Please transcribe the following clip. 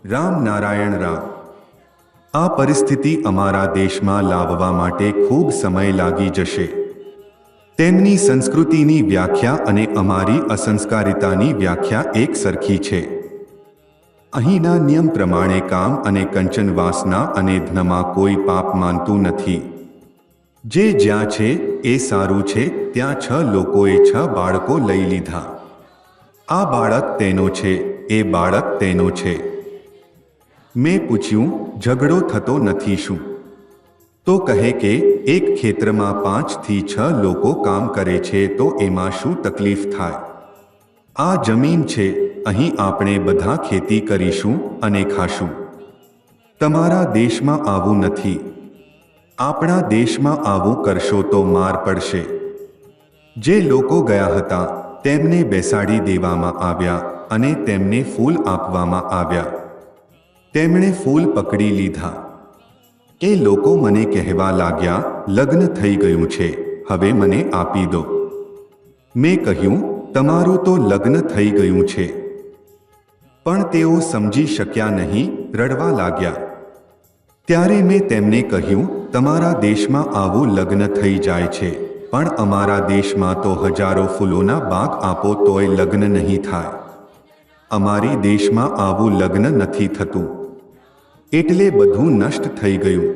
રામ નારાયણ રામ। આ પરિસ્થિતિ અમારા દેશમાં લાવવા માટે ખૂબ સમય લાગી જશે। તેમની સંસ્કૃતિની વ્યાખ્યા અને અમારી અસંસ્કારિતાની વ્યાખ્યા એક સરખી છે। અહીંના નિયમ પ્રમાણે કામ અને કંચન વાસના અને ધનમાં કોઈ પાપ માનતું નથી। જે જ્યાં છે એ સારું છે। ત્યાં 6 લોકોએ 6 બાળકો લઈ લીધા। આ બાળક તેનો છે, એ બાળક તેનો છે। મેં પૂછ્યું, ઝઘડો થતો નથી શું? તો કહે કે એક ખેતરમાં 5 થી 6 લોકો કામ કરે છે તો એમાં શું તકલીફ થાય? આ જમીન છે, અહીં આપણે બધા ખેતી કરીશું અને ખાશું। તમારા દેશમાં આવું નથી। આપણા દેશમાં આવું કરશો તો માર પડશે। જે લોકો ગયા હતા તેમને બેસાડી દેવામાં આવ્યા અને તેમને ફૂલ આપવામાં આવ્યા। તેમણે ફૂલ પકડી લીધા। એ લોકો મને કહેવા લાગ્યા, લગ્ન થઈ ગયું છે, હવે મને આપી દો। મેં કહ્યું, તમારું તો લગ્ન થઈ ગયું છે। પણ તેઓ સમજી શક્યા નહીં, રડવા લાગ્યા। ત્યારે મેં તેમને કહ્યું, તમારા દેશમાં આવું લગ્ન થઈ જાય છે, પણ અમારા દેશમાં તો હજારો ફૂલોના બાગ આપો તોય લગ્ન નહીં થાય। અમારી દેશમાં આવું લગ્ન નથી થતું, એટલે બધું નષ્ટ થઈ ગયું।